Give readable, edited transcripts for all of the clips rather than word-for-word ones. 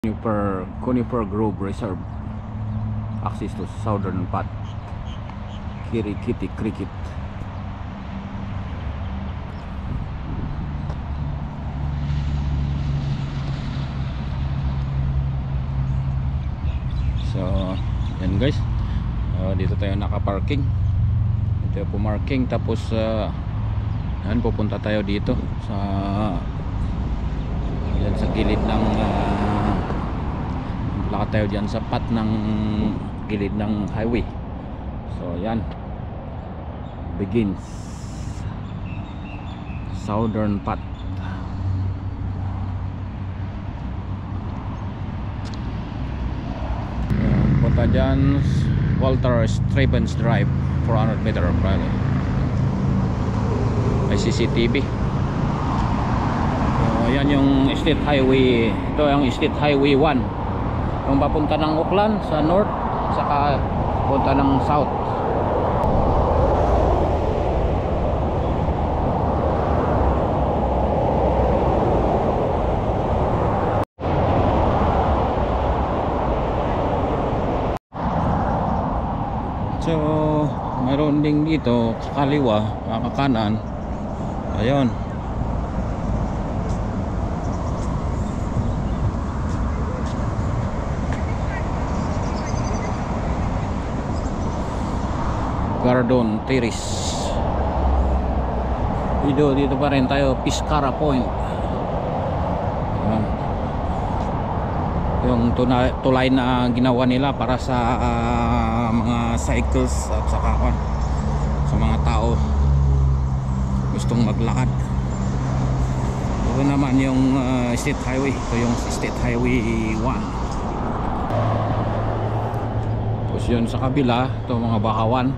Conifer Grove Reserve, access to Southern Pat, Kirikiti Cricket. So yan guys, dito tayo nakaparking, dito pumarking, tapos yan, pupunta tayo dito sa yan sa gilid ng lakad tayo dyan sa pat ng gilid ng highway. So yan, begins Southern Pat. Punta dyan Walter Stravens Drive, 400 meter probably. May CCTV. So yan yung State Highway. Ito yung State Highway 1, yung papunta ng Auckland sa north, saka punta ng south. So mayroon ding dito kakaliwa, kakanan. Ayun, Gardon Terrace. Dito pa rin tayo, Piscara Point. Ayan, yung tulay na ginawa nila para sa mga cycles at saka sa mga tao gustong maglakad. Ito naman yung State Highway. Ito yung State Highway 1. Tapos yun sa kabila, ito mga bakawan.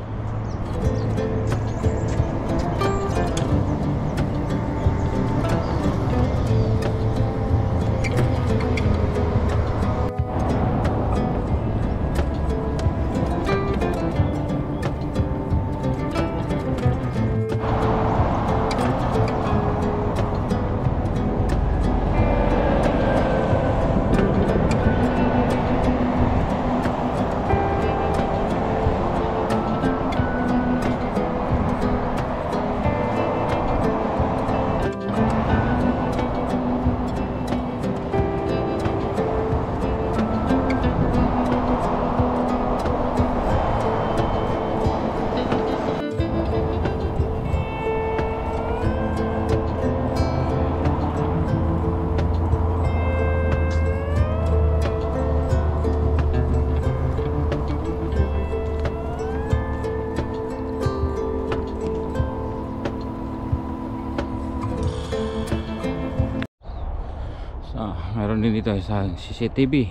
Meron din dito sa CCTV.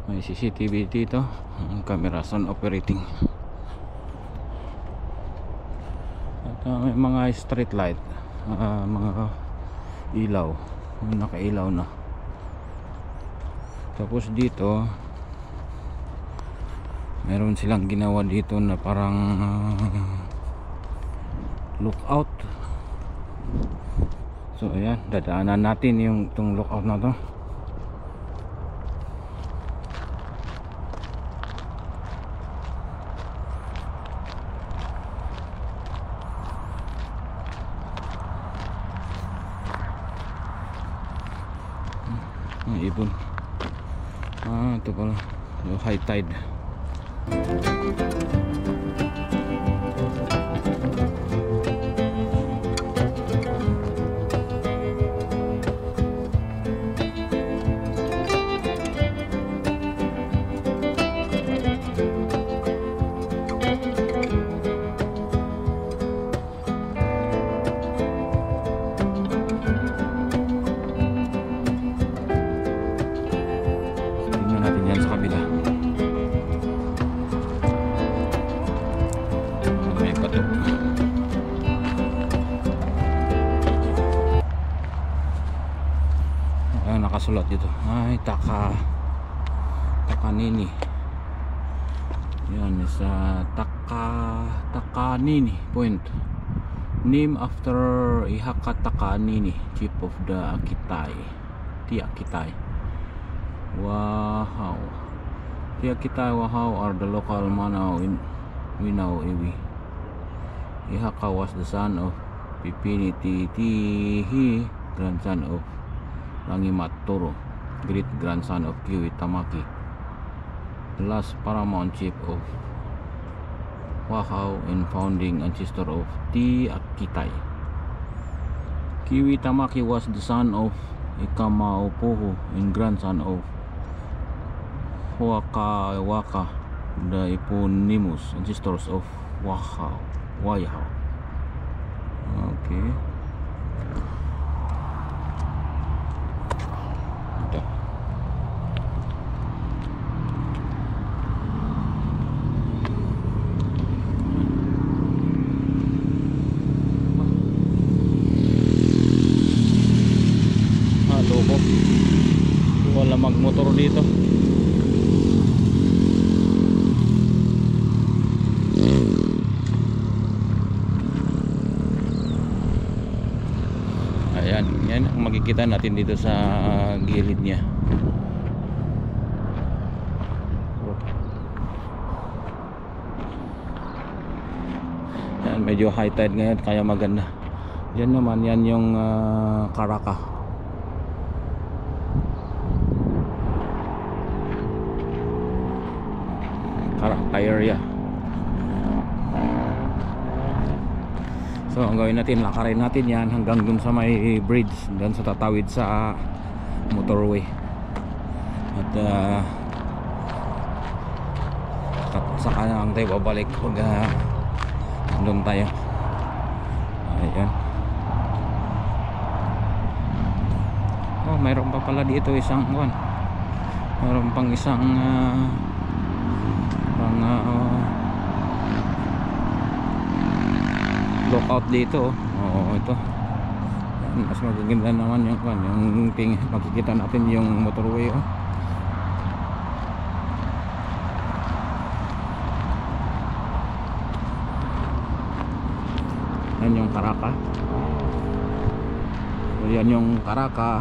May CCTV dito, ang camera on operating. At may mga street light, mga ilaw, nakailaw na. Tapos dito meron silang ginawa dito na parang lookout. So ayan, dadaanan natin yung itong lookout na to. Ibon. Ito pala yung high tide. Nakasulat dito, ay Takanini. Yan sa Takanini Point, named after Ihaka Takanini, chief of the Akitai. Wow. Kita Wahau are the local Manao in Winao Iwi. Ihaka was the son of Pipinitihi, grandson of Rangimatoro, great grandson of Kiwi Tamaki, the last paramount chief of Wahau and founding ancestor of Ti Akitai. Kiwi Tamaki was the son of Ikamaupohu and grandson of Huakawaka, the eponymous ancestors of Wahau. Okay. Ito. Loko. Wala magmotor dito. Yan ang makikita natin dito sa gilid niya. Yan, medyo high tide ngayon kaya maganda. Yan naman, yan yung Karaka. Karaka area. So ang gawin natin, lakarin natin yan hanggang dun sa may bridge, dun sa tatawid sa motorway. At saka na lang tayo babalik pag dun tayo. Ayan. Oh, mayroon pa pala dito isang one. Mayroon pang isang lookout dito. Oo, ito. Mas magaganda naman yung makikita natin yung motorway. Yan yung Karaka. So, yan yung Karaka.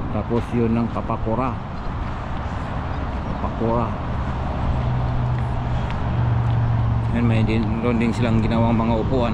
Tapos yun ng Kapakura. Yan, may doon din silang ginawang mga upuan.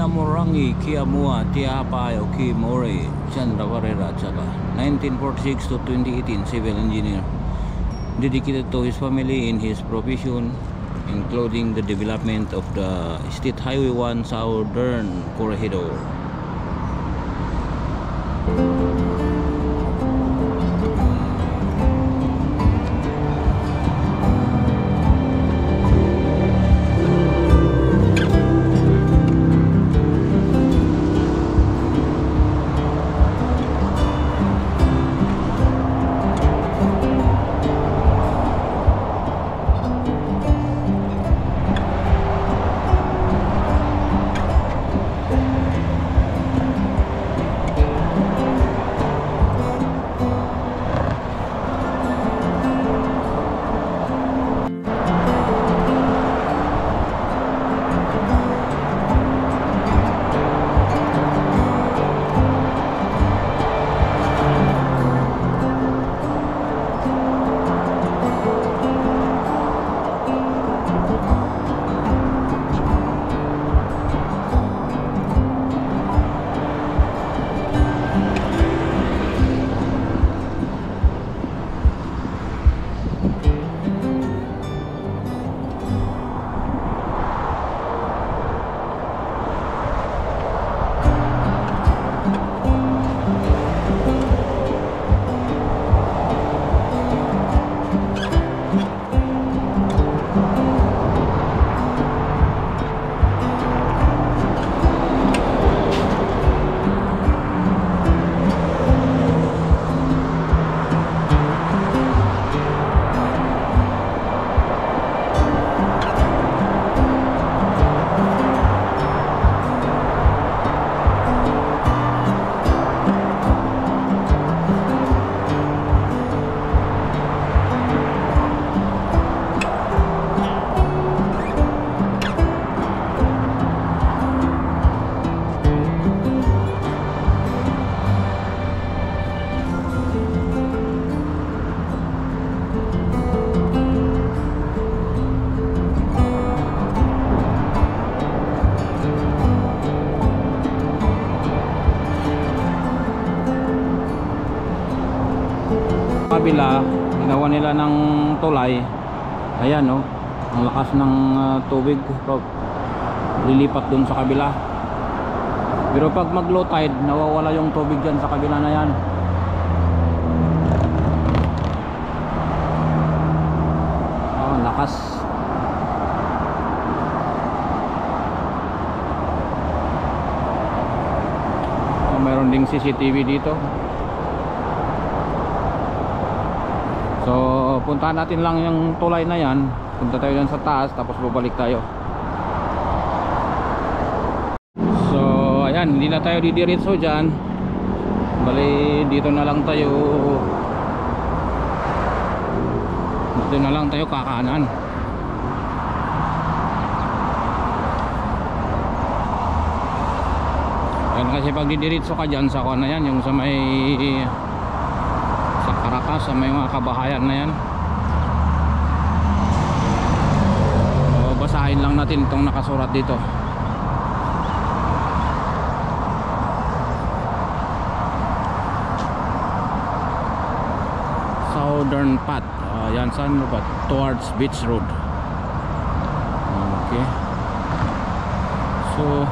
Morangi, Kiamua, Tiapay, Okimore, Chandravarera, Chaka, 1946 to 2018, civil engineer, dedicated to his family in his profession, including the development of the State Highway 1 Southern Corridor. kabila ginawa nila ng tulay. Ayan oh, ang lakas ng tubig lilipat dun sa kabila. Pero pag mag low tide nawawala yung tubig dyan sa kabila na yan. Oh, lakas. Oh, mayroon ding CCTV dito. So puntahan natin lang yung tulay na yan. Punta tayo dyan sa taas tapos babalik tayo. So ayan, hindi na tayo didiretso dyan. Bali dito na lang tayo. Dito na lang tayo kakanan. Ayan, kasi pag didiretso ka dyan sa kuwan na yan, yung sa may sa Caracas, sa may mga kabahayan na yan. So, basahin lang natin itong nakasurat dito. Southern path. Yan, saan ba? Towards Beach Road. Okay. So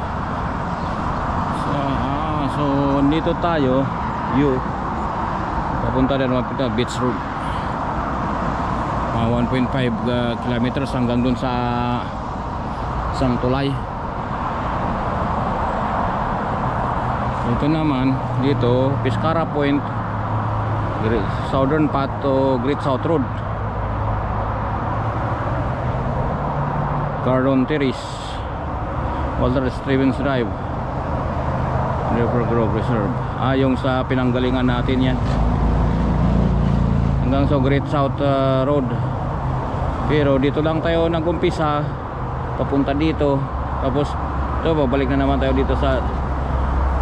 dito tayo, papunta din mapita Beach Road. 1.5 kilometers hanggang dun sa isang tulay. Ito naman dito Piscara Point, Southern path to Great South Road, Gardon Terrace, Walter Stevens Drive, River Grove Reserve. Yung sa pinanggalingan natin yan hanggang sa Great South Road. Pero dito lang tayo nag-umpisa papunta dito, tapos ito babalik na naman tayo dito sa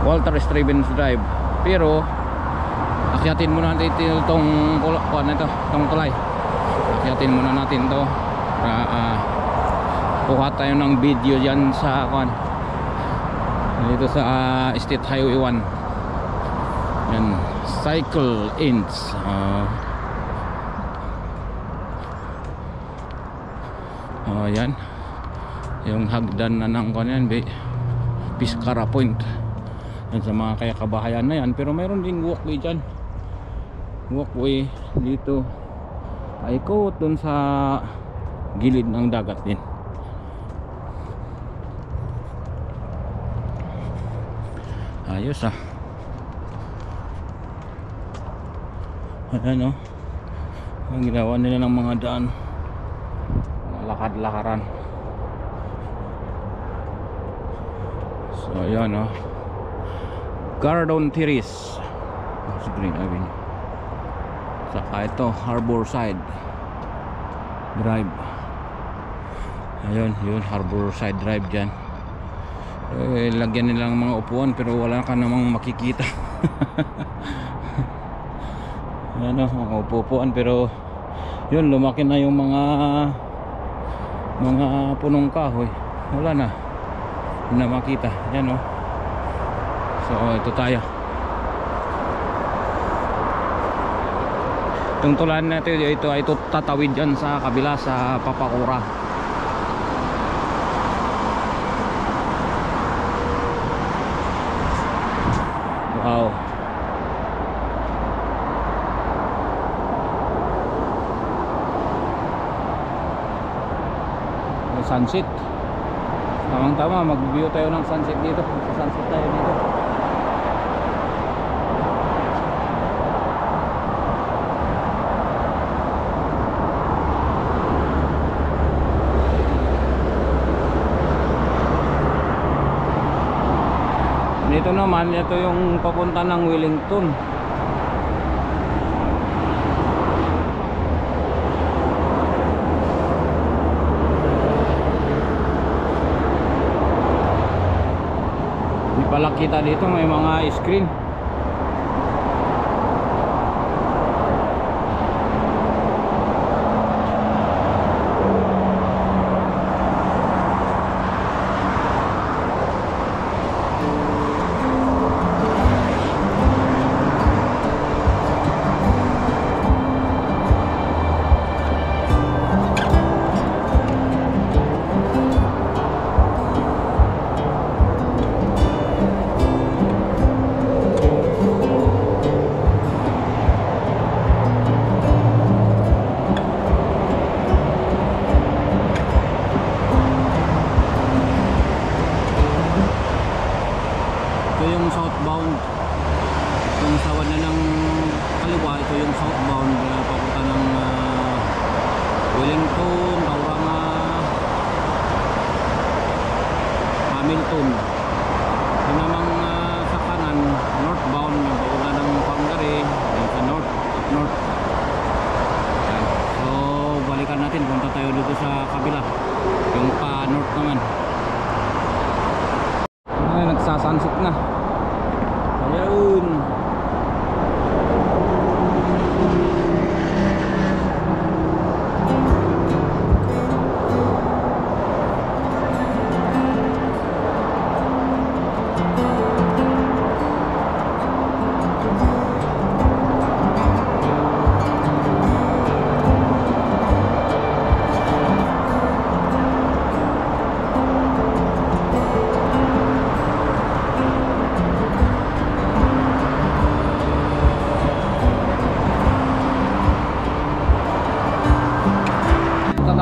Walter Stevens Drive. Pero akyatin muna natin itong tulay. Akyatin muna natin to para kuha tayo ng video dyan sa dito sa State Highway 1. Yan, cycle ends. Yan yung hagdan na ng Piscara Point. Yan sa mga kaya kabahayan na yan. Pero mayroon ding walkway dyan, walkway dito ay ikot dun sa gilid ng dagat din. Ayos ayan oh, ang ginawa nila ng mga daan, lakad-lakaran. So ayan oh, Gardon Terrace, Green Avenue. Saka ito Harborside Drive. Ayun, yun Harborside Drive dyan. Lagyan nilang mga upuan pero wala ka namang makikita. Ano, mga upuan pero yun, lumaki na yung mga punong kahoy. Wala na makita. Yan oh. So ito tayo. Itong tulan natin ito ay tatawid dyan sa kabila sa Papakura. Wow. Sunset. Tamang-tama, mag-view tayo ng sunset dito. Sunset tayo dito. Dito naman, ito yung papunta ng Wellington. Di pala kita dito, may mga screen. northbound. Kung sawad na ng kaliwa, ito yung southbound papunta ng Wellington, Tauranga, Hamilton. Ito namang sa kanan, northbound, yung papunta ng Pangare, yung sa north, up north. Ayan. So balikan natin, punta tayo dito sa kabila, yung pa north naman. Ay, nagsasunset na. Ayun.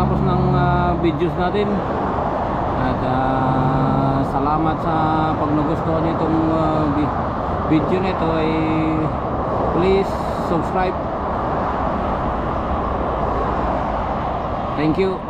Tapos ng videos natin at salamat sa pag nagustuhan nitong video nito ay please subscribe. Thank you.